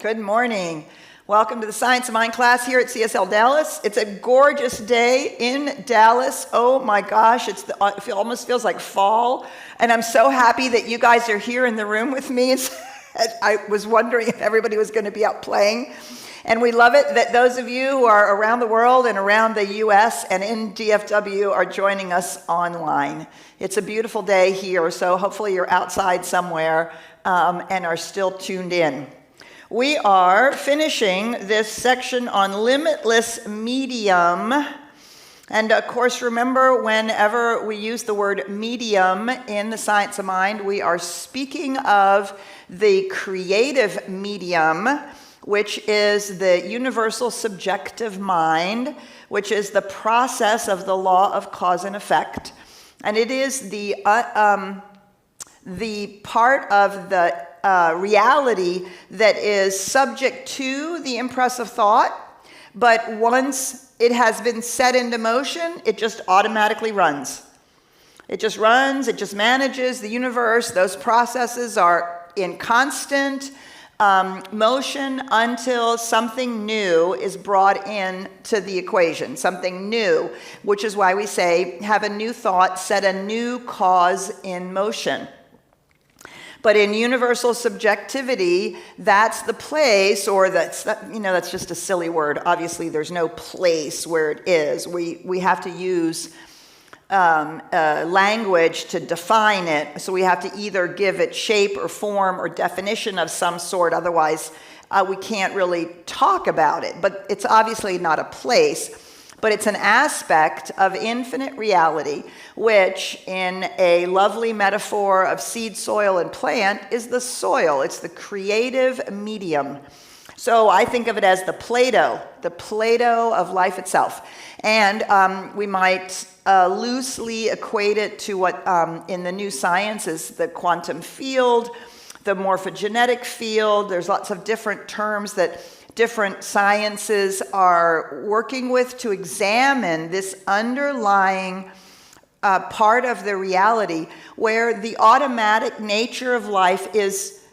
Good morning. Welcome to the Science of Mind class here at CSLDallas. It's a gorgeous day in Dallas. Oh my gosh, it almost feels like fall. And I'm so happy that you guys are here in the room with me. I was wondering if everybody was going to be out playing. And we love it that those of you who are around the world and around the US and in DFW are joining us online. It's a beautiful day here, so hopefully you're outside somewhere and are still tuned in. We are finishing this section on limitless medium. And of course, remember, whenever we use the word medium in the Science of Mind, we are speaking of the creative medium, which is the universal subjective mind, which is the process of the law of cause and effect. And it is the part of the reality that is subject to the impress of thought, but once it has been set into motion, it just automatically runs. It just runs, it just manages the universe. Those processes are in constant motion until something new is brought in to the equation, something new, which is why we say, have a new thought, set a new cause in motion. But in universal subjectivity, that's the place, or that's just a silly word. Obviously, there's no place where it is. We have to use language to define it. So we have to either give it shape or form or definition of some sort. Otherwise, we can't really talk about it. But it's obviously not a place. But it's an aspect of infinite reality, which in a lovely metaphor of seed, soil, and plant is the soil. It's the creative medium. So I think of it as the Play-Doh of life itself. And we might loosely equate it to what in the new science is the quantum field, the morphogenetic field. There's lots of different terms that different sciences are working with to examine this underlying part of the reality where the automatic nature of life is,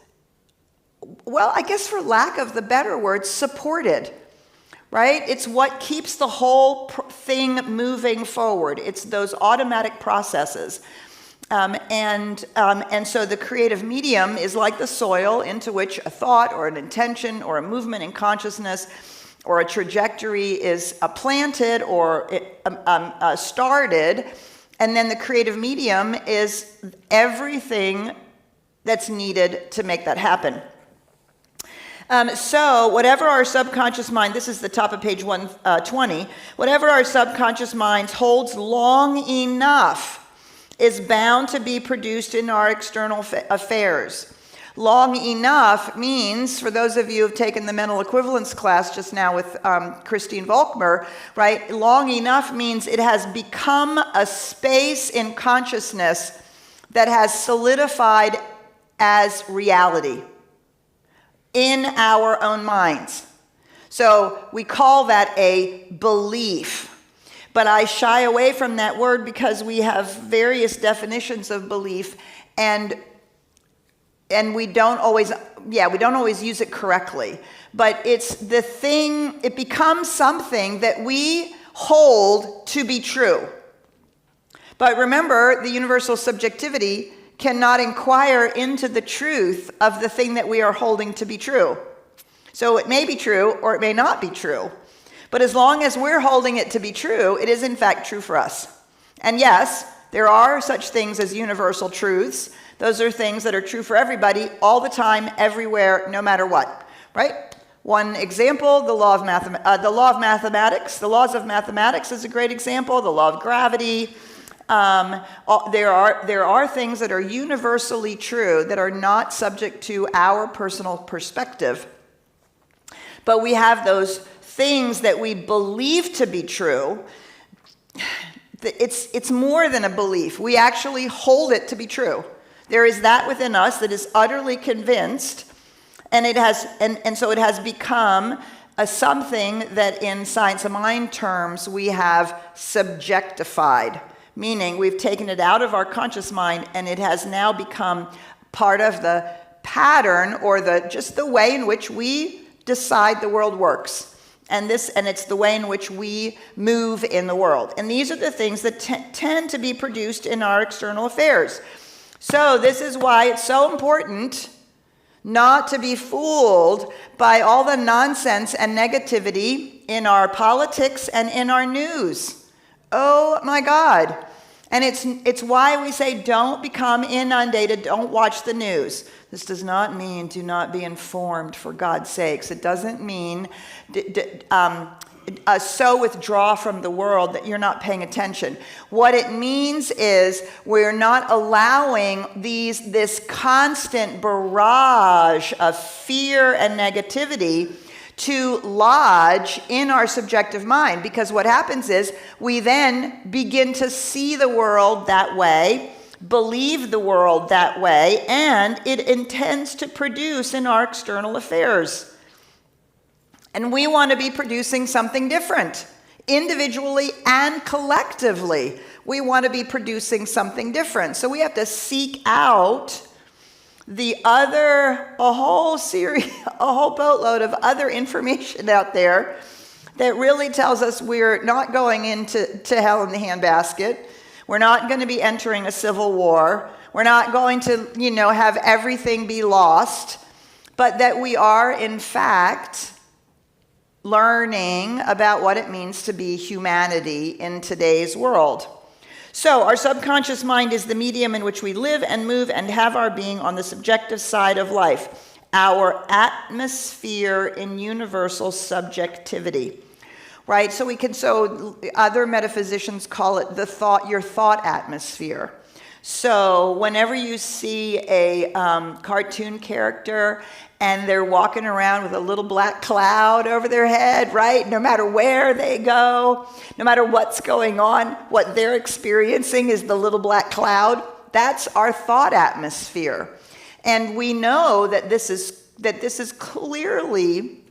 well, I guess for lack of the better word, supported, right? It's what keeps the whole thing moving forward. It's those automatic processes. And so the creative medium is like the soil into which a thought or an intention or a movement in consciousness or a trajectory is planted or started. And then the creative medium is everything that's needed to make that happen. So whatever our subconscious mind, this is the top of page 120, whatever our subconscious mind holds long enough is bound to be produced in our external affairs. Long enough means, for those of you who have taken the mental equivalence class just now with Christine Volkmer, right? Long enough means it has become a space in consciousness that has solidified as reality in our own minds. So we call that a belief. But I shy away from that word because we have various definitions of belief, and we don't always use it correctly. But it's the thing, it becomes something that we hold to be true. But remember, the universal subjectivity cannot inquire into the truth of the thing that we are holding to be true. So it may be true or it may not be true. But as long as we're holding it to be true, it is in fact true for us. And yes, there are such things as universal truths. Those are things that are true for everybody, all the time, everywhere, no matter what, right? One example, the law of mathematics. The laws of mathematics is a great example. The law of gravity. There are things that are universally true that are not subject to our personal perspective. But we have those things that we believe to be true. It's more than a belief. We actually hold it to be true. There is that within us that is utterly convinced, and so it has become something that in Science of Mind terms we have subjectified, meaning we've taken it out of our conscious mind and it has now become part of the pattern or just the way in which we decide the world works. And it's the way in which we move in the world. And these are the things that tend to be produced in our external affairs. So this is why it's so important not to be fooled by all the nonsense and negativity in our politics and in our news. Oh my God. And it's why we say don't become inundated, don't watch the news. This does not mean do not be informed, for God's sakes. It doesn't mean so withdraw from the world that you're not paying attention. What it means is we're not allowing this constant barrage of fear and negativity to lodge in our subjective mind, because what happens is we then begin to see the world that way, believe the world that way, and it intends to produce in our external affairs. And we want to be producing something different, individually and collectively. We want to be producing something different. So we have to seek out a whole boatload of other information out there that really tells us we're not going into hell in the handbasket. We're not going to be entering a civil war. We're not going to, have everything be lost, but that we are, in fact, learning about what it means to be humanity in today's world. So our subconscious mind is the medium in which we live and move and have our being on the subjective side of life, our atmosphere in universal subjectivity, right? So other metaphysicians call it your thought atmosphere. So whenever you see a cartoon character and they're walking around with a little black cloud over their head, right? No matter where they go, no matter what's going on, what they're experiencing is the little black cloud. That's our thought atmosphere. And we know that this is clearly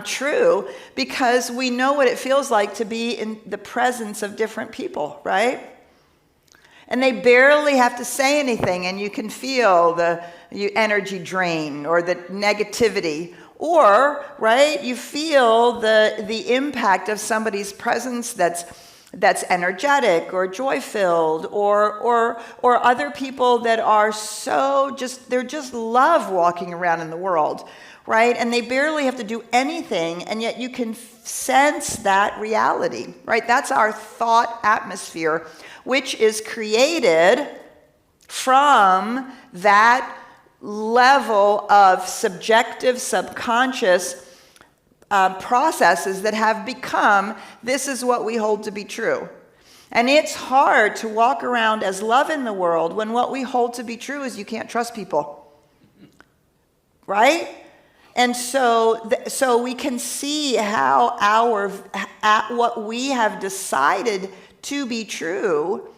true because we know what it feels like to be in the presence of different people, right? And they barely have to say anything, and you can feel the energy drain or the negativity. Or, right, you feel the impact of somebody's presence that's energetic or joy-filled, or other people that are they just love walking around in the world, right? And they barely have to do anything, and yet you can sense that reality, right? That's our thought atmosphere, which is created from that level of subjective, subconscious processes that have become, this is what we hold to be true. And it's hard to walk around as love in the world when what we hold to be true is you can't trust people, right? And so we can see how what we have decided to be true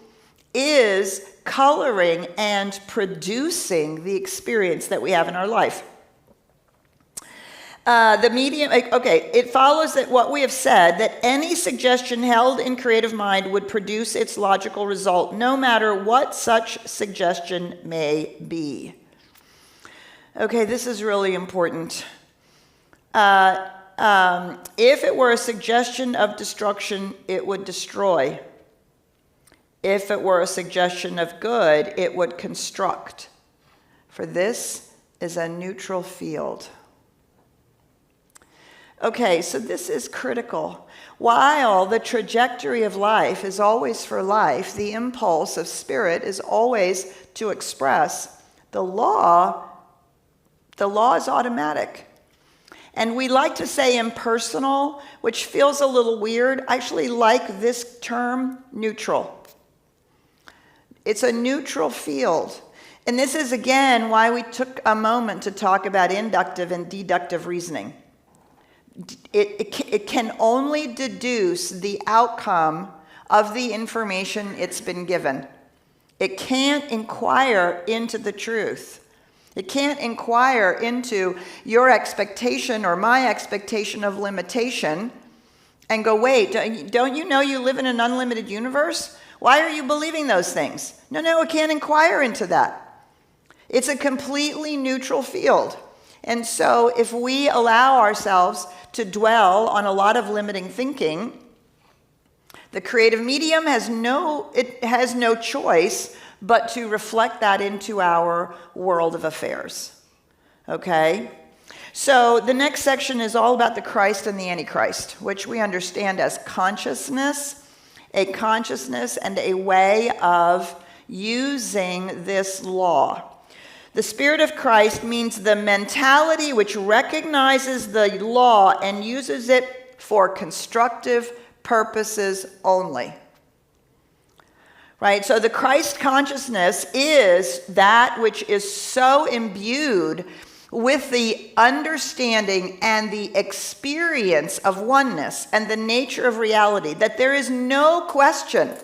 is coloring and producing the experience that we have in our life. It follows that what we have said, that any suggestion held in creative mind would produce its logical result, no matter what such suggestion may be. Okay, this is really important. If it were a suggestion of destruction, it would destroy. If it were a suggestion of good, it would construct. For this is a neutral field. Okay, so this is critical. While the trajectory of life is always for life, the impulse of spirit is always to express. The law is automatic. And we like to say impersonal, which feels a little weird. I actually like this term, neutral. It's a neutral field. And this is, again, why we took a moment to talk about inductive and deductive reasoning. It can only deduce the outcome of the information it's been given. It can't inquire into the truth. It can't inquire into your expectation or my expectation of limitation and go, wait, don't you know you live in an unlimited universe? Why are you believing those things? No, it can't inquire into that. It's a completely neutral field. And so if we allow ourselves to dwell on a lot of limiting thinking, the creative medium has no choice but to reflect that into our world of affairs. Okay? So the next section is all about the Christ and the Antichrist, which we understand as consciousness and a way of using this law. The Spirit of Christ means the mentality which recognizes the law and uses it for constructive purposes only. Right? So the Christ consciousness is that which is so imbued with the understanding and the experience of oneness and the nature of reality that there is no question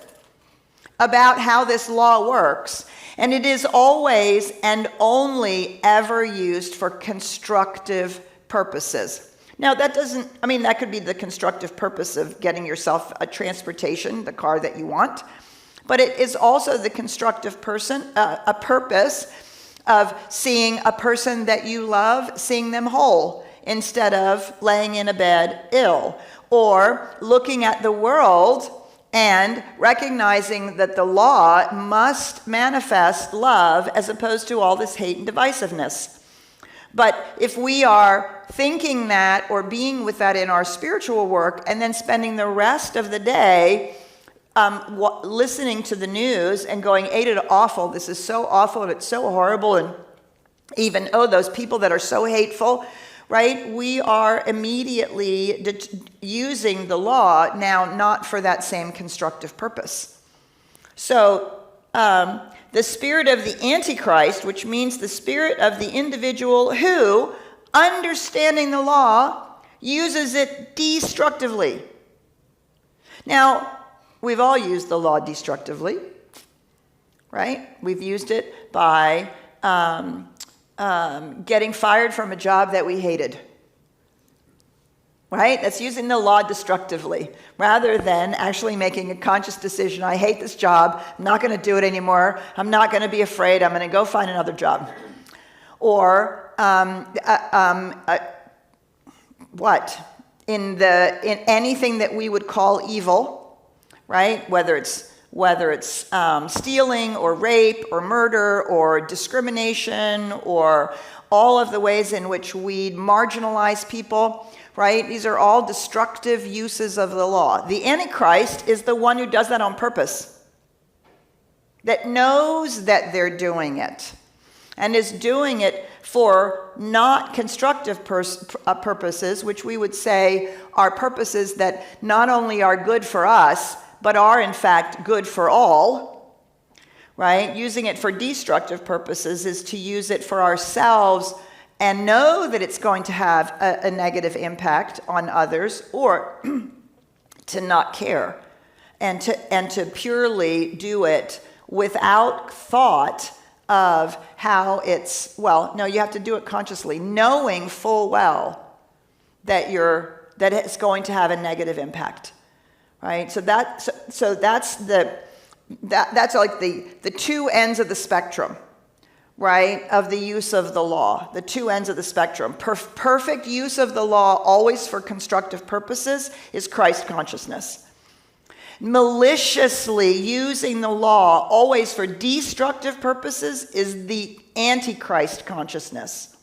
about how this law works. And it is always and only ever used for constructive purposes. Now, that could be the constructive purpose of getting yourself a transportation, the car that you want. But it is also the constructive purpose of seeing a person that you love, seeing them whole, instead of laying in a bed ill. Or looking at the world and recognizing that the law must manifest love as opposed to all this hate and divisiveness. But if we are thinking that or being with that in our spiritual work and then spending the rest of the day listening to the news and going, ain't it awful, this is so awful and it's so horrible, and even, those people that are so hateful, right? We are immediately using the law now not for that same constructive purpose. So the spirit of the Antichrist, which means the spirit of the individual who, understanding the law, uses it destructively. Now, we've all used the law destructively, right? We've used it by getting fired from a job that we hated, right? That's using the law destructively rather than actually making a conscious decision. I hate this job. I'm not going to do it anymore. I'm not going to be afraid. I'm going to go find another job. Or in anything that we would call evil, right? Whether it's stealing or rape or murder or discrimination or all of the ways in which we marginalize people, right? These are all destructive uses of the law. The Antichrist is the one who does that on purpose, that knows that they're doing it and is doing it for not constructive purposes, which we would say are purposes that not only are good for us, but are in fact good for all, right? Using it for destructive purposes is to use it for ourselves and know that it's going to have a negative impact on others, or to not care and to purely do it without thought of how it's, you have to do it consciously, knowing full well that it's going to have a negative impact. Right, so that's like the two ends of the spectrum, right, of the use of the law. The two ends of the spectrum. Perfect use of the law, always for constructive purposes, is Christ consciousness. Maliciously using the law, always for destructive purposes, is the Antichrist consciousness.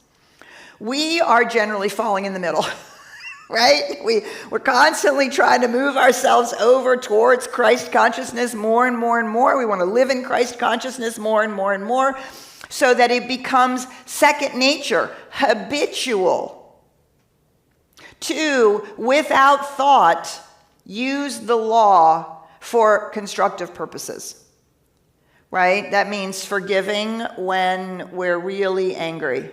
We are generally falling in the middle. Right? We're constantly trying to move ourselves over towards Christ consciousness more and more and more. We want to live in Christ consciousness more and more and more so that it becomes second nature, habitual. 2, without thought, use the law for constructive purposes. Right? That means forgiving when we're really angry.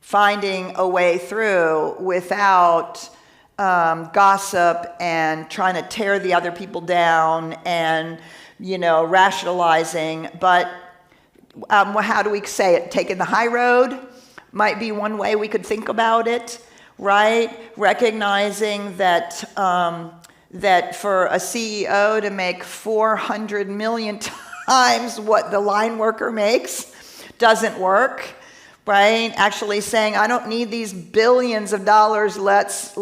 Finding a way through without gossip and trying to tear the other people down and, rationalizing. But how do we say it? Taking the high road might be one way we could think about it, right? Recognizing that for a CEO to make $400 million times what the line worker makes doesn't work, right? Actually saying, I don't need these billions of dollars. Let's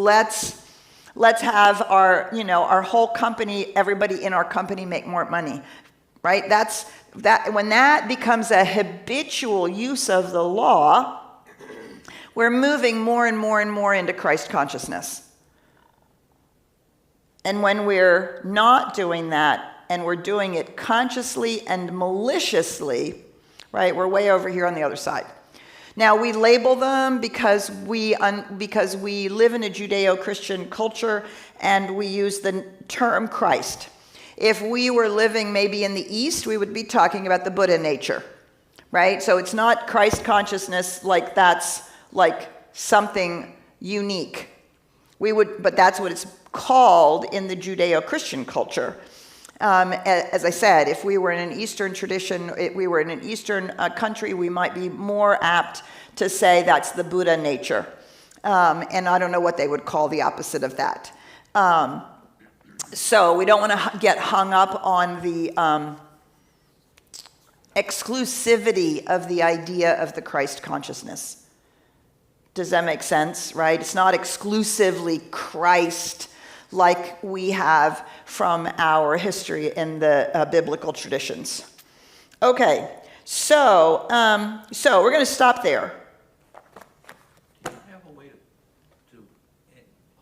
have our whole company, everybody in our company make more money, right? When that becomes a habitual use of the law, we're moving more and more and more into Christ consciousness. And when we're not doing that, and we're doing it consciously and maliciously, right, we're way over here on the other side. Now, we label them because we live in a Judeo-Christian culture, and we use the term Christ. If we were living maybe in the East, we would be talking about the Buddha nature, right? So it's not Christ consciousness like that's like something unique. But that's what it's called in the Judeo-Christian culture. As I said, if we were in an Eastern tradition, if we were in an Eastern country, we might be more apt to say that's the Buddha nature. And I don't know what they would call the opposite of that. So we don't want to get hung up on the exclusivity of the idea of the Christ consciousness. Does that make sense, right? It's not exclusively Christ like we have from our history in the biblical traditions. Okay, so we're going to stop there. Do you have a way to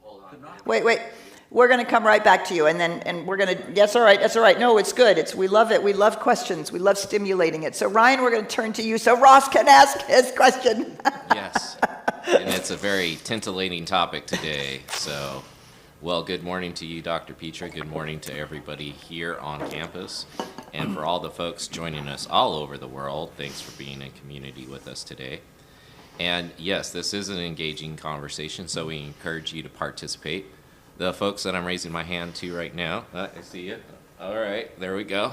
hold on? Wait. We're going to come right back to you, and we're going to. That's all right. No, it's good. We love it. We love questions. We love stimulating it. So Ryan, we're going to turn to you so Ross can ask his question. Yes, and it's a very titillating topic today. So. Well, good morning to you, Dr. Petra. Good morning to everybody here on campus. And for all the folks joining us all over the world, thanks for being in community with us today. And yes, this is an engaging conversation, so we encourage you to participate. The folks that I'm raising my hand to right now, I see you. All right, there we go.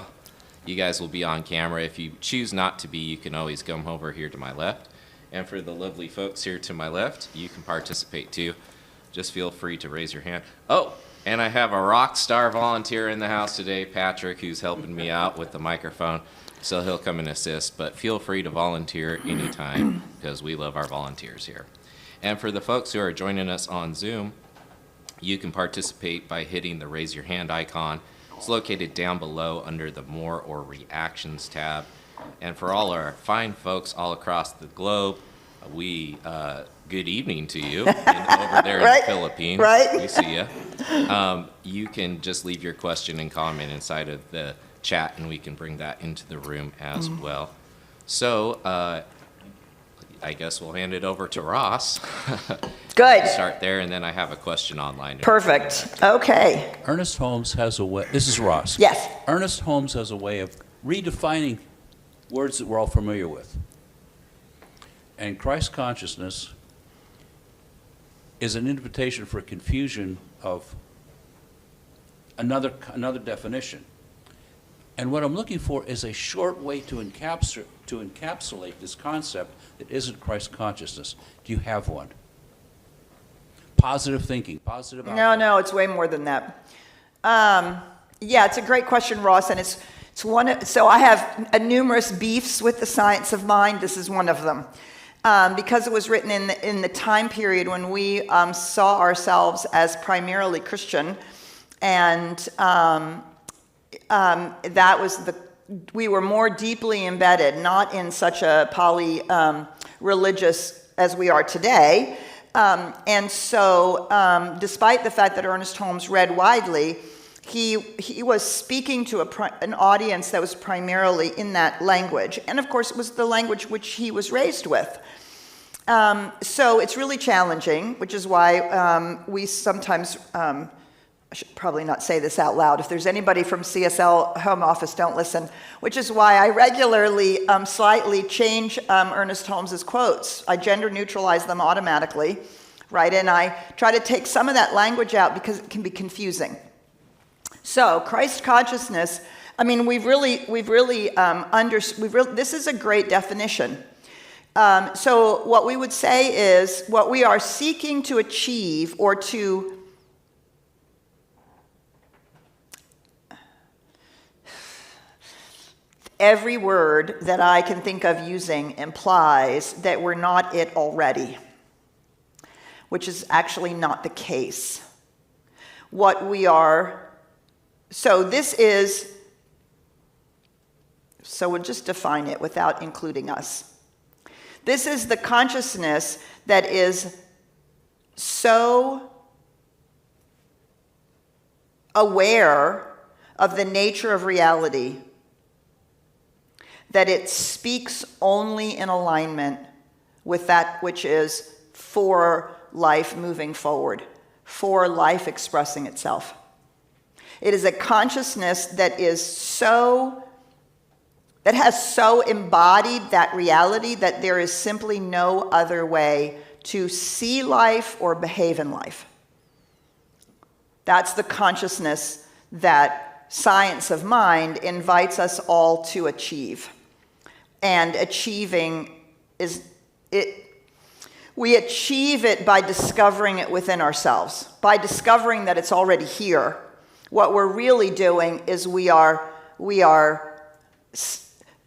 You guys will be on camera. If you choose not to be, you can always come over here to my left. And for the lovely folks here to my left, you can participate too. Just feel free to raise your hand. Oh, and I have a rock star volunteer in the house today, Patrick, who's helping me out with the microphone. So he'll come and assist, but feel free to volunteer anytime because we love our volunteers here. And for the folks who are joining us on Zoom, you can participate by hitting the raise your hand icon. It's located down below under the more or reactions tab. And for all our fine folks all across the globe, good evening to you over there in the Philippines. Right. We see you. You can just leave your question and comment inside of the chat, and we can bring that into the room as well. So I guess we'll hand it over to Ross. Good. Start there, and then I have a question online. Perfect. Okay. Ernest Holmes has a way. This is Ross. Yes. Ernest Holmes has a way of redefining words that we're all familiar with. And Christ consciousness is an invitation for confusion of another definition. And what I'm looking for is a short way to encapsulate this concept that isn't Christ consciousness. Do you have one? Positive thinking, positive outlook. No, it's way more than that. Yeah, it's a great question, Ross, and it's one. So I have numerous beefs with the science of mind. This is one of them. Because it was written in the time period when we saw ourselves as primarily Christian, and that was we were more deeply embedded, not in such a religious as we are today. And so, despite the fact that Ernest Holmes read widely, he was speaking to an audience that was primarily in that language. And of course, it was the language which he was raised with. So it's really challenging, which is why we sometimes, I should probably not say this out loud. If there's anybody from CSL home office, don't listen. Which is why I regularly slightly change Ernest Holmes's quotes. I gender neutralize them automatically, right? And I try to take some of that language out because it can be confusing. So Christ consciousness, I mean, this is a great definition. So what we would say is what we are seeking to achieve or to every word that I can think of using implies that we're not it already, which is actually not the case. What we are, so we'll just define it without including us. This is the consciousness that is so aware of the nature of reality that it speaks only in alignment with that which is for life moving forward, for life expressing itself. It is a consciousness that has so embodied that reality that there is simply no other way to see life or behave in life. That's the consciousness that science of mind invites us all to achieve. And achieving we achieve it by discovering it within ourselves, by discovering that it's already here. What we're really doing is we are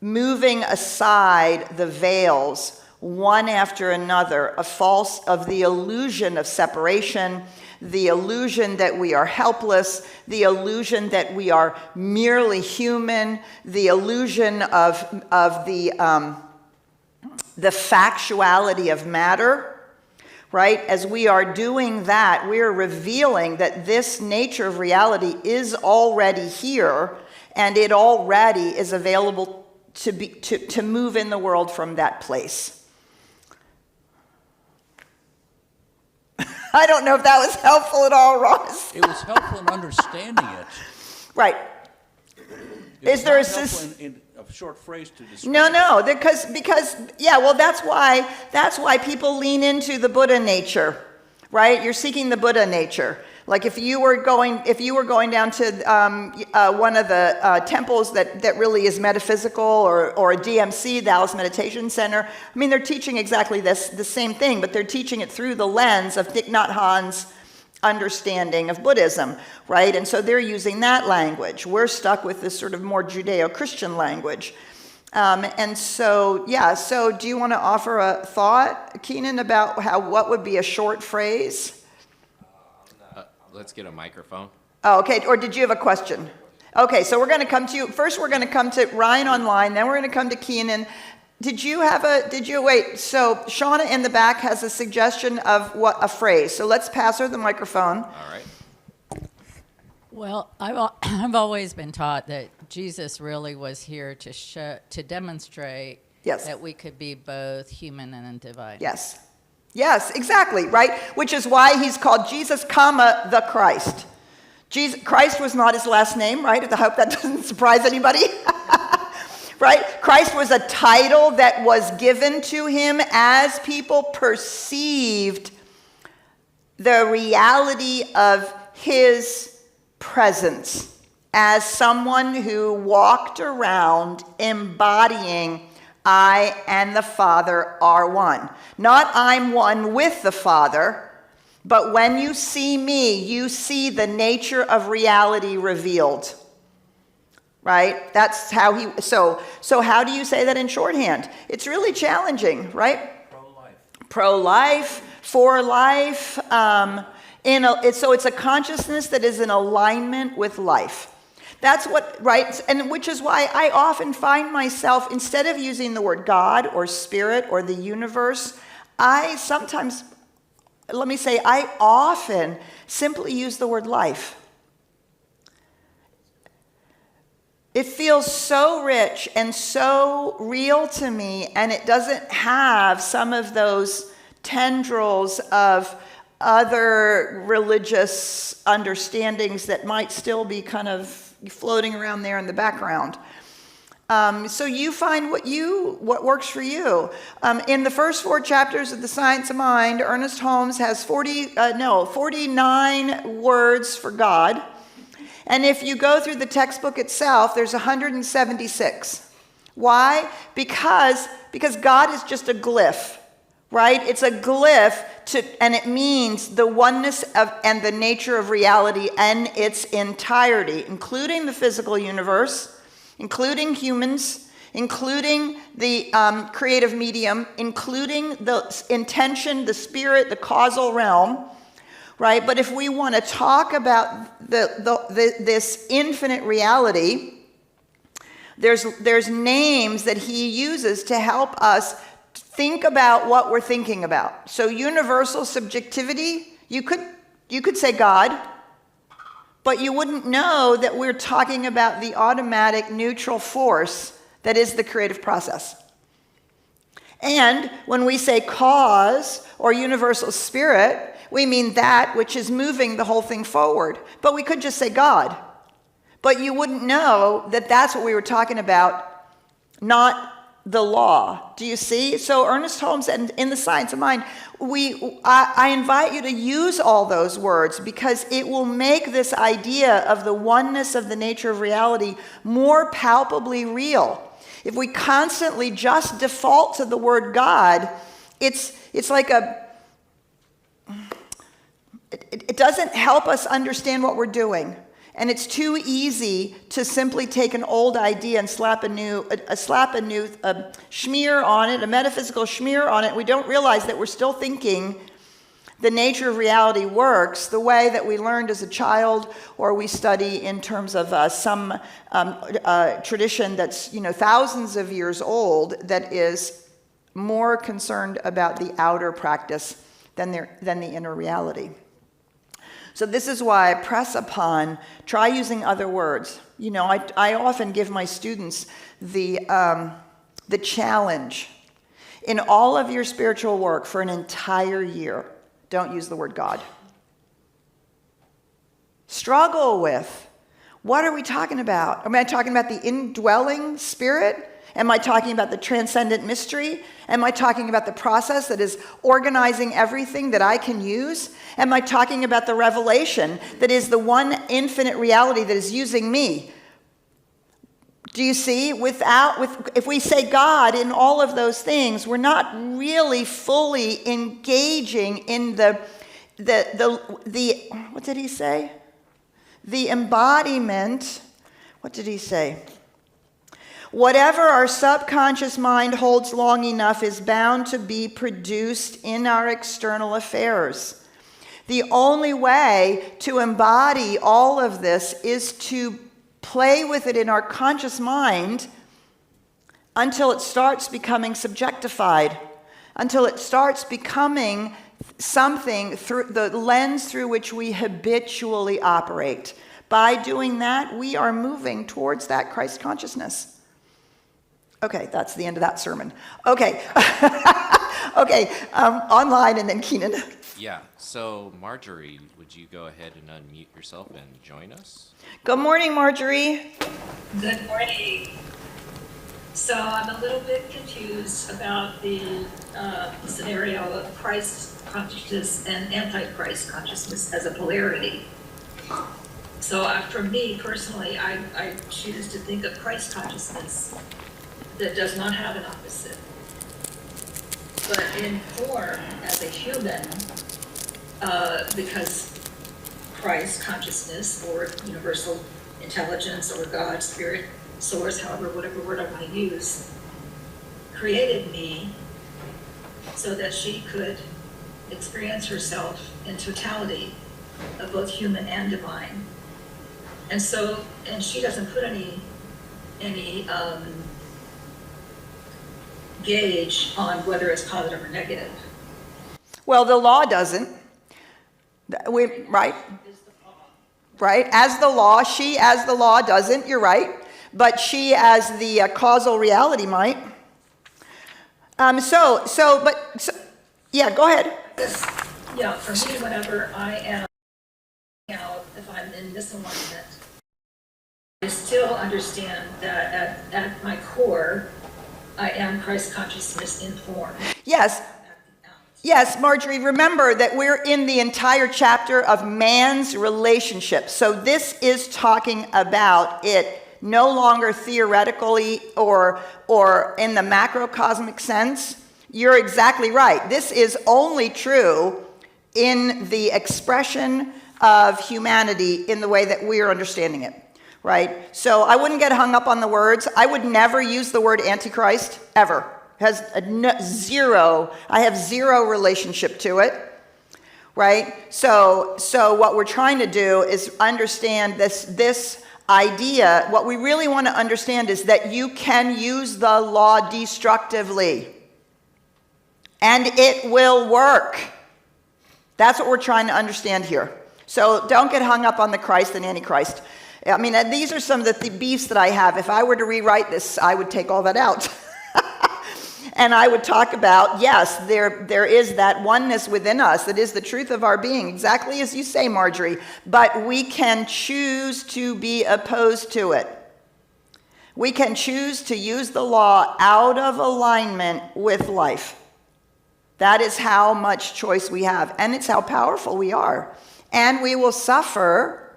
moving aside the veils one after another of the illusion of separation, the illusion that we are helpless, the illusion that we are merely human, the illusion of the factuality of matter, right? As we are doing that, we are revealing that this nature of reality is already here, and it already is available to move in the world from that place. I don't know if that was helpful at all, Ross. It was helpful in understanding it. Right. Is there in a short phrase to describe? No, because yeah, well, that's why people lean into the Buddha nature, right? You're seeking the Buddha nature. Like if you were going down to one of the temples that really is metaphysical, or a DMC, Dallas Meditation Center, I mean, they're teaching exactly the same thing, but they're teaching it through the lens of Thich Nhat Hanh's understanding of Buddhism, right? And so they're using that language. We're stuck with this sort of more Judeo-Christian language. And so, yeah, so do you want to offer a thought, Keenan, about what would be a short phrase? Let's get a microphone. Oh, okay. Or did you have a question? Okay, so we're going to come to you. First, we're going to come to Ryan online. Then we're going to come to Keenan. Wait, so Shauna in the back has a suggestion of what a phrase. So let's pass her the microphone. All right. Well, I've always been taught that Jesus really was here to demonstrate that we could be both human and divine. Yes, exactly, right? Which is why he's called Jesus, the Christ. Christ was not his last name, right? I hope that doesn't surprise anybody. Right? Christ was a title that was given to him as people perceived the reality of his presence as someone who walked around embodying I and the Father are one. Not I'm one with the Father, but when you see me, you see the nature of reality revealed. Right? That's how so how do you say that in shorthand? It's really challenging, right? Pro-life, for life. It's a consciousness that is in alignment with life. That's what, right? And which is why I often find myself, instead of using the word God or spirit or the universe, I often simply use the word life. It feels so rich and so real to me, and it doesn't have some of those tendrils of other religious understandings that might still be kind of floating around there in the background. So you find what works for you. In the first 4 chapters of The Science of Mind, Ernest Holmes has 49 words for God. And if you go through the textbook itself, there's 176. Why? Because God is just a glyph, right? It's a glyph, and it means the oneness of and the nature of reality in its entirety, including the physical universe, including humans, including the creative medium, including the intention, the spirit, the causal realm, right? But if we want to talk about this infinite reality, there's names that he uses to help us think about what we're thinking about. So universal subjectivity, you could say God, but you wouldn't know that we're talking about the automatic neutral force that is the creative process. And when we say cause or universal spirit, we mean that which is moving the whole thing forward. But we could just say God. But you wouldn't know that that's what we were talking about, not the law. Do you see? So Ernest Holmes and in The Science of Mind, I invite you to use all those words because it will make this idea of the oneness of the nature of reality more palpably real. If we constantly just default to the word God, it's like it doesn't help us understand what we're doing. And it's too easy to simply take an old idea and slap a new schmear on it, a metaphysical schmear on it. We don't realize that we're still thinking the nature of reality works the way that we learned as a child, or we study in terms of some tradition that's thousands of years old that is more concerned about the outer practice than the inner reality. So this is why I press upon, try using other words. I often give my students the challenge. In all of your spiritual work for an entire year, don't use the word God. Struggle with, what are we talking about? Am I talking about the indwelling spirit? Am I talking about the transcendent mystery? Am I talking about the process that is organizing everything that I can use? Am I talking about the revelation that is the one infinite reality that is using me? Do you see? If we say God in all of those things, we're not really fully engaging in the what did he say? The embodiment. What did he say? Whatever our subconscious mind holds long enough is bound to be produced in our external affairs. The only way to embody all of this is to play with it in our conscious mind until it starts becoming subjectified, until it starts becoming something through the lens through which we habitually operate. By doing that, we are moving towards that Christ consciousness. Okay, that's the end of that sermon. Okay. Okay, online and then Keenan. Yeah, so Marjorie, would you go ahead and unmute yourself and join us? Good morning, Marjorie. Good morning. So I'm a little bit confused about the scenario of Christ consciousness and anti-Christ consciousness as a polarity. So for me personally, I choose to think of Christ consciousness that does not have an opposite. But in form, as a human, because Christ consciousness or universal intelligence or God, spirit, source, whatever word I want to use, created me so that she could experience herself in totality of both human and divine. And she doesn't put any gauge on whether it's positive or negative. Well, the law doesn't. Right? Right? As the law, she as the law doesn't, you're right. But she as the causal reality might. Yeah, go ahead. Yeah, for me, whenever I am out, if I'm in misalignment, I still understand that at my core, I am Christ consciousness in form. Yes. Yes, Marjorie, remember that we're in the entire chapter of man's relationship. So this is talking about it no longer theoretically or in the macrocosmic sense. You're exactly right. This is only true in the expression of humanity in the way that we're understanding it. right? So I wouldn't get hung up on the words. I would never use the word Antichrist, ever. Has zero, I have zero relationship to it, right? So what we're trying to do is understand this idea. What we really want to understand is that you can use the law destructively, and it will work. That's what we're trying to understand here. So don't get hung up on the Christ and Antichrist. I mean, these are some of the beefs that I have. If I were to rewrite this, I would take all that out. And I would talk about, yes, there is that oneness within us that is the truth of our being, exactly as you say, Marjorie, but we can choose to be opposed to it. We can choose to use the law out of alignment with life. That is how much choice we have, and it's how powerful we are. And we will suffer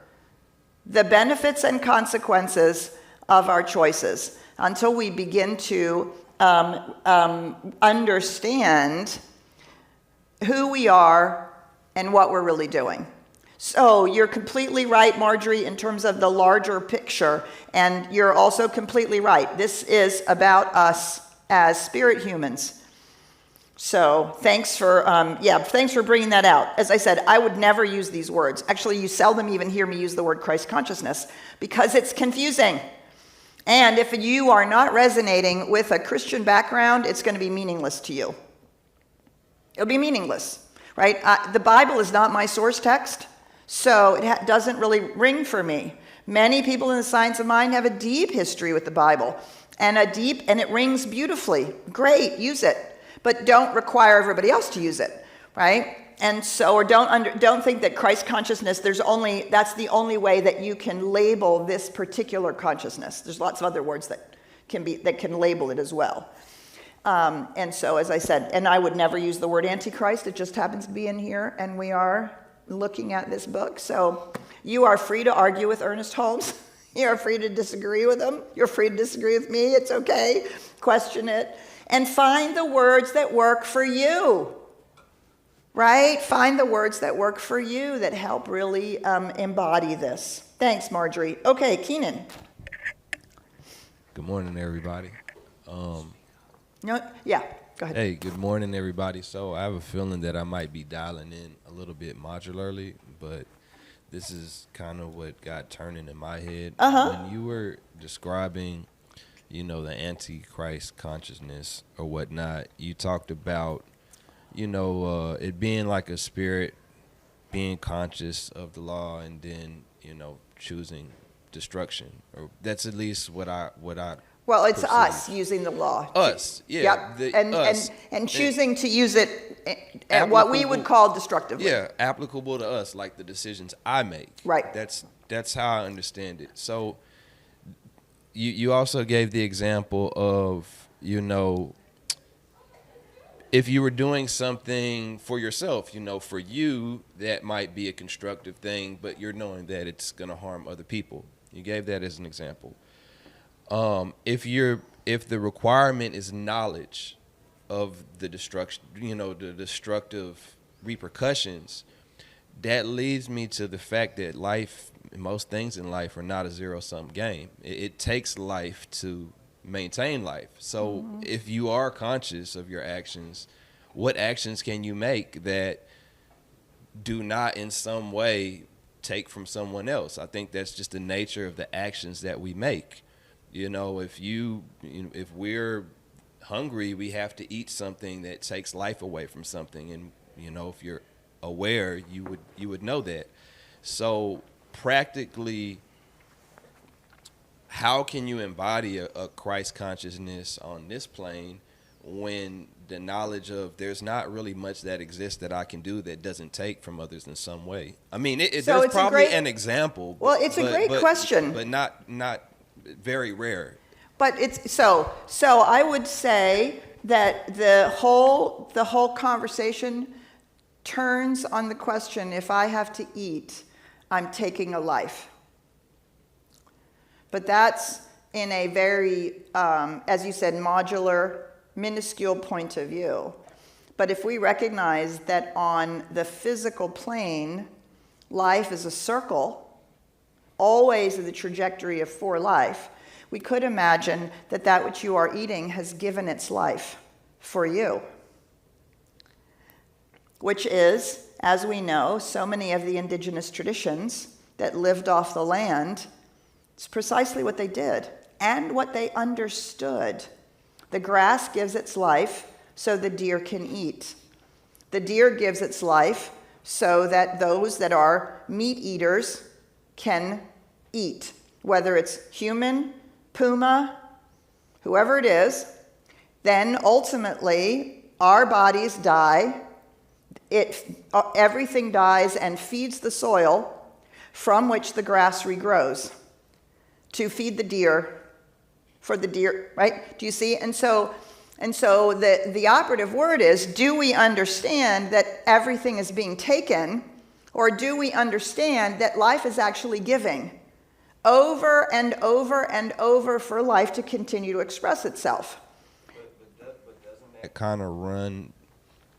the benefits and consequences of our choices until we begin to understand who we are and what we're really doing. So you're completely right, Marjorie, in terms of the larger picture, and you're also completely right. This is about us as spirit humans. So thanks for bringing that out. As I said, I would never use these words. Actually, you seldom even hear me use the word Christ consciousness because it's confusing. And if you are not resonating with a Christian background, it's going to be meaningless to you. It'll be meaningless, right? The Bible is not my source text, so it doesn't really ring for me. Many people in the science of mind have a deep history with the Bible, and it rings beautifully. Great, use it, but don't require everybody else to use it, right? And so, or don't think that Christ consciousness, that's the only way that you can label this particular consciousness. There's lots of other words that can label it as well. And so, as I said, and I would never use the word Antichrist. It just happens to be in here, and we are looking at this book. So you are free to argue with Ernest Holmes. You are free to disagree with him. You're free to disagree with me. It's okay. Question it. And find the words that work for you. Right? Find the words that work for you that help really embody this. Thanks, Marjorie. Okay, Keenan. Good morning, everybody. Go ahead. Hey, good morning, everybody. So I have a feeling that I might be dialing in a little bit modularly, but this is kind of what got turning in my head. When you were describing, the Antichrist consciousness or whatnot, you talked about it being like a spirit, being conscious of the law, and then, choosing destruction. Or that's at least what I Well, it's perceive. us using the law. Us, yeah. Yep. Us. And choosing to use it at what we would call destructively. Yeah, applicable to us, like the decisions I make. Right. That's how I understand it. So you also gave the example of, if you were doing something for yourself, for you, that might be a constructive thing, but you're knowing that it's going to harm other people. You gave that as an example. If the requirement is knowledge of the destruction, the destructive repercussions, that leads me to the fact that most things in life are not a zero-sum game. It takes life to maintain life. So if you are conscious of your actions, what actions can you make that do not in some way take from someone else? I think that's just the nature of the actions that we make. If we're hungry, we have to eat something that takes life away from something, and if you're aware, you would know that. So practically, how can you embody a Christ consciousness on this plane when the knowledge of there's not really much that exists that I can do that doesn't take from others in some way? I mean, there's probably an example. Well, it's a great question, but not very rare. But it's so I would say that the whole conversation turns on the question: if I have to eat, I'm taking a life. But that's in a very, as you said, modular, minuscule point of view. But if we recognize that on the physical plane, life is a circle, always the trajectory of for life, we could imagine that that which you are eating has given its life for you. Which is, as we know, so many of the indigenous traditions that lived off the land, it's precisely what they did and what they understood. The grass gives its life so the deer can eat. The deer gives its life so that those that are meat eaters can eat, whether it's human, puma, whoever it is. Then ultimately our bodies die. Everything dies and feeds the soil from which the grass regrows to feed the deer, for the deer, right? Do you see? And so the operative word is, do we understand that everything is being taken, or do we understand that life is actually giving over and over and over for life to continue to express itself? But doesn't that kind of run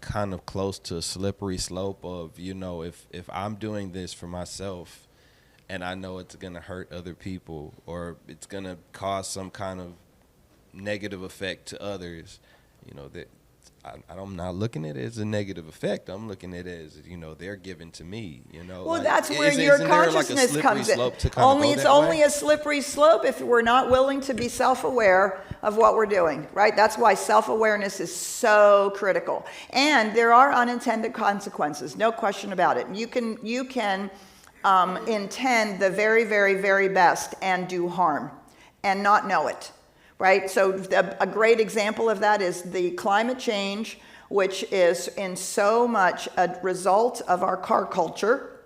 kind of close to a slippery slope of, if I'm doing this for myself and I know it's going to hurt other people or it's going to cause some kind of negative effect to others, that I'm not looking at it as a negative effect. I'm looking at it as, they're giving to me, Well, that's where your consciousness comes in. It's only a slippery slope if we're not willing to be self-aware of what we're doing, right? That's why self-awareness is so critical. And there are unintended consequences, no question about it. You can intend the very, very, very best and do harm and not know it. Right? So a great example of that is the climate change, which is in so much a result of our car culture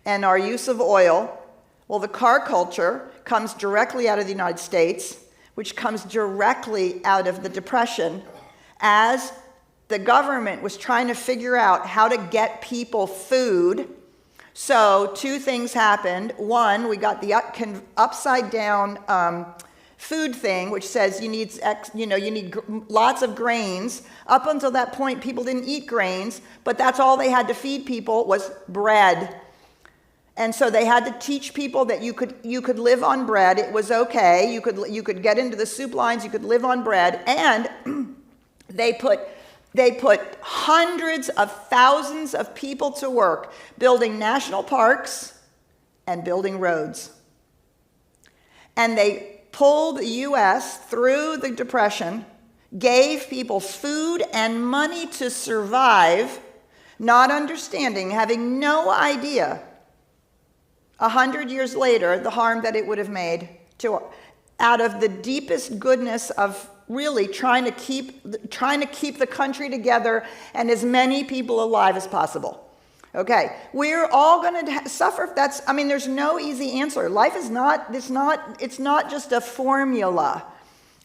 and our use of oil. Well, the car culture comes directly out of the United States, which comes directly out of the Depression, as the government was trying to figure out how to get people food. So two things happened. One, we got the upside down food thing, which says you need lots of grains. Up until that point, people didn't eat grains, but that's all they had to feed people was bread. And so they had to teach people that you could live on bread. It was okay. You could get into the soup lines. You could live on bread. And they put hundreds of thousands of people to work building national parks and building roads. And they pulled the U.S. through the Depression, gave people food and money to survive, not understanding, having no idea, 100 years later, the harm that it would have made out of the deepest goodness of really trying to keep the country together and as many people alive as possible. Okay, we're all going to suffer. There's no easy answer. Life is it's not just a formula.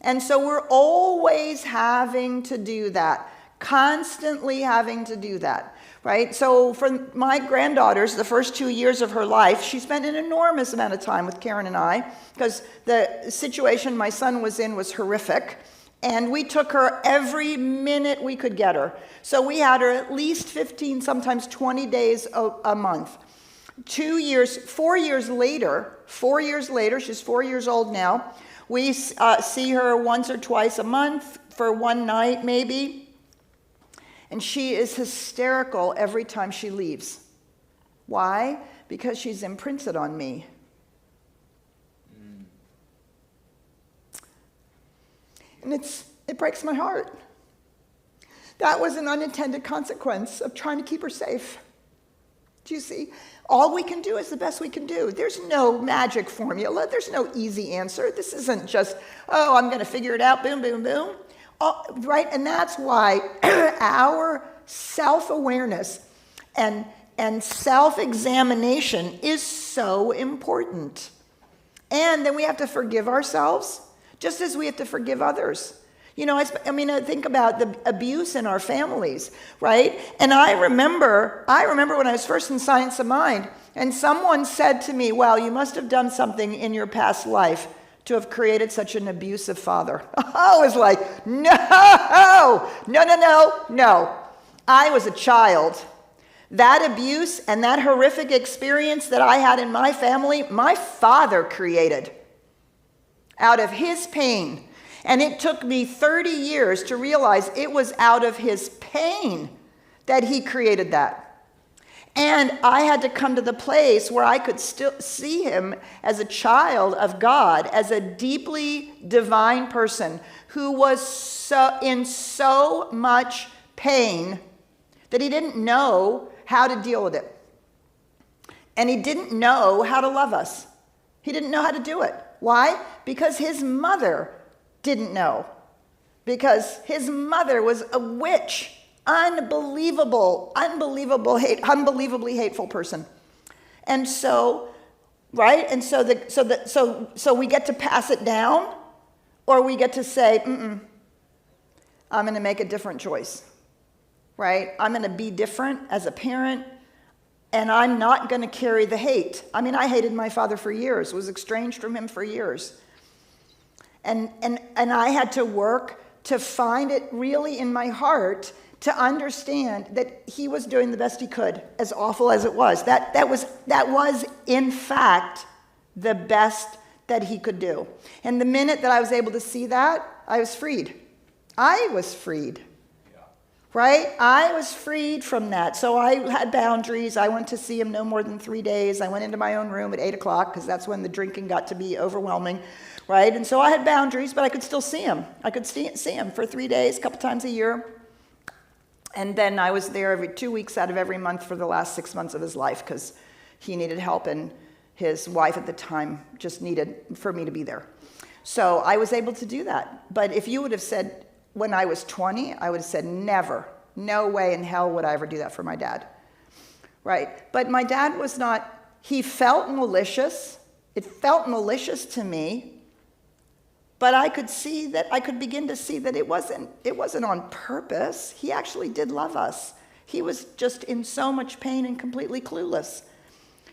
And so we're always having to do that, constantly having to do that, right? So for my granddaughters, the first 2 years of her life, she spent an enormous amount of time with Karen and I, because the situation my son was in was horrific. And we took her every minute we could get her. So we had her at least 15, sometimes 20 days a month. 4 years later, she's 4 years old now, we see her once or twice a month for one night maybe. And she is hysterical every time she leaves. Why? Because she's imprinted on me. And it breaks my heart. That was an unintended consequence of trying to keep her safe. Do you see? All we can do is the best we can do. There's no magic formula. There's no easy answer. This isn't just, I'm going to figure it out, boom, boom, boom. Right? And that's why our self-awareness and self-examination is so important. And then we have to forgive ourselves, just as we have to forgive others. I think about the abuse in our families, right? And I remember when I was first in Science of Mind, and someone said to me, well, you must have done something in your past life to have created such an abusive father. I was like, no. I was a child That abuse and that horrific experience that I had in my family, my father created out of his pain. And it took me 30 years to realize it was out of his pain that he created that. And I had to come to the place where I could still see him as a child of God, as a deeply divine person who was in so much pain that he didn't know how to deal with it. And he didn't know how to love us. He didn't know how to do it. Why? Because his mother didn't know. Because his mother was a witch. Unbelievably hateful person. And so, right? And so we get to pass it down, or we get to say, I'm going to make a different choice, right? I'm going to be different as a parent, and I'm not going to carry the hate. I mean, I hated my father for years, was estranged from him for years. And I had to work to find it really in my heart to understand that he was doing the best he could, as awful as it was. That was, in fact, the best that he could do. And the minute that I was able to see that, I was freed. I was freed. Right? I was freed from that. So I had boundaries. I went to see him no more than 3 days. I went into my own room at 8 o'clock because that's when the drinking got to be overwhelming. Right? And so I had boundaries, but I could still see him. I could see him for 3 days, a couple times a year. And then I was there every 2 weeks out of every month for the last 6 months of his life because he needed help and his wife at the time just needed for me to be there. So I was able to do that. But if you would have said when I was 20, I would have said never. No way in hell would I ever do that for my dad. Right? But my dad was not, he felt malicious. It felt malicious to me. But I could begin to see that it wasn't on purpose. He actually did love us. He was just in so much pain and completely clueless.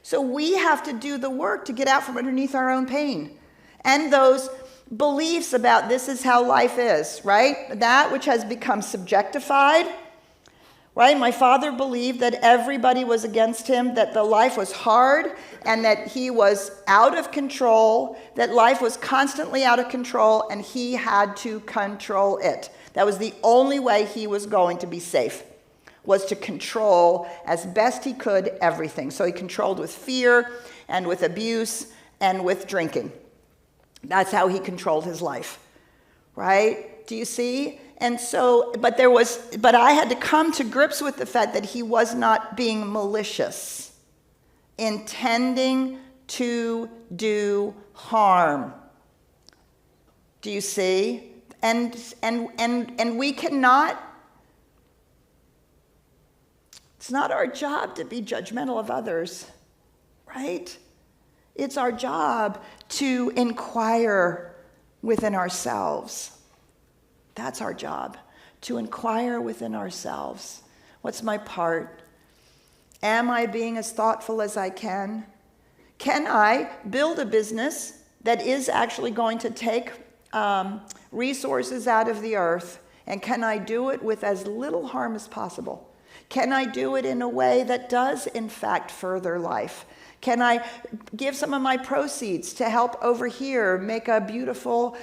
So we have to do the work to get out from underneath our own pain. And those beliefs about this is how life is, right? That which has become subjectified, right? My father believed that everybody was against him, that the life was hard, and that he was out of control, that life was constantly out of control, and he had to control it. That was the only way he was going to be safe, was to control as best he could everything. So he controlled with fear and with abuse and with drinking. That's how he controlled his life, right? Do you see? And so, but I had to come to grips with the fact that he was not being malicious, intending to do harm. Do you see? And we cannot, it's not our job to be judgmental of others, right? It's our job to inquire within ourselves. That's our job, to inquire within ourselves. What's my part? Am I being as thoughtful as I can? Can I build a business that is actually going to take resources out of the earth, and can I do it with as little harm as possible? Can I do it in a way that does, in fact, further life? Can I give some of my proceeds to help over here make a beautiful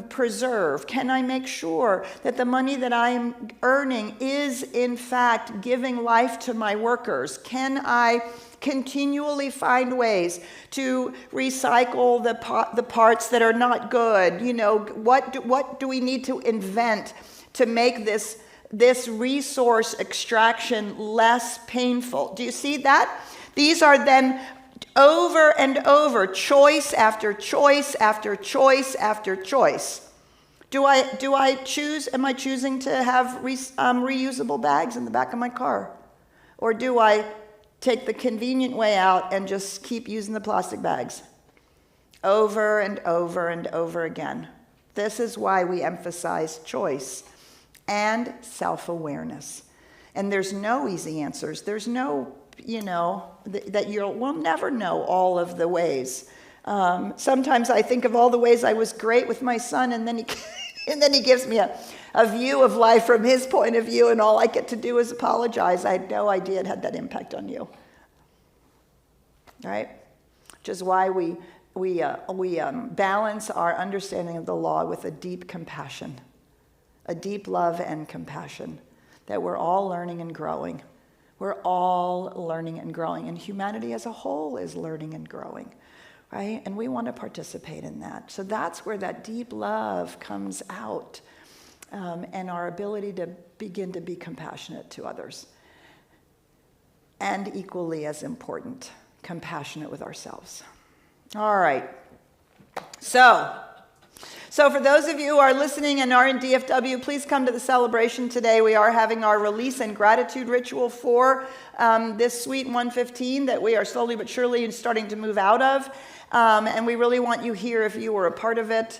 preserve? Can I make sure that the money that I am earning is, in fact, giving life to my workers? Can I continually find ways to recycle the parts that are not good? You know, what do we need to invent to make this resource extraction less painful? Do you see that? These are then over and over, choice after choice after choice after choice. Do I choose? Am I choosing to have reusable bags in the back of my car, or do I take the convenient way out and just keep using the plastic bags? Over and over and over again. This is why we emphasize choice and self-awareness. And there's no easy answers. There's no, we'll never know all of the ways. Sometimes I think of all the ways I was great with my son, and then And then he gives me a view of life from his point of view, and all I get to do is apologize. I had no idea it had that impact on you. Right? Which is why we balance our understanding of the law with a deep compassion, a deep love and compassion, that we're all learning and growing. We're all learning and growing, and humanity as a whole is learning and growing, right? And we want to participate in that. So that's where that deep love comes out, and our ability to begin to be compassionate to others. And equally as important, compassionate with ourselves. All right. So for those of you who are listening and are in DFW, please come to the celebration today. We are having our release and gratitude ritual for this Suite 115 that we are slowly but surely starting to move out of. And we really want you here if you were a part of it.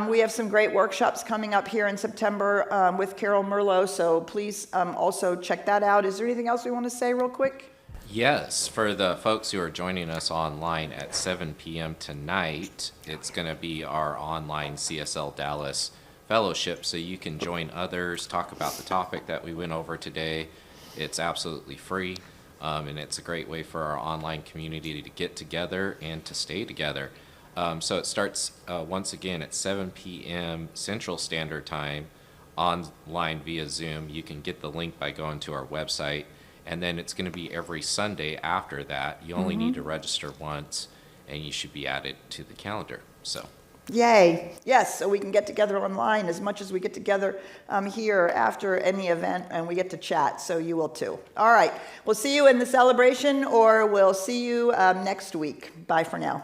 We have some great workshops coming up here in September with Carol Merlot, so please also check that out. Is there anything else we want to say real quick? Yes, for the folks who are joining us online at 7 p.m. tonight, it's going to be our online CSLDallas fellowship, so you can join others, talk about the topic that we went over today. It's absolutely free, and it's a great way for our online community to get together and to stay together. So it starts once again at 7 p.m. Central Standard Time, online via Zoom. You can get the link by going to our website. And then it's going to be every Sunday after that. You only need to register once, and you should be added to the calendar. So, yay. Yes, so we can get together online as much as we get together here after any event, and we get to chat, so you will too. All right, we'll see you in the celebration, or we'll see you next week. Bye for now.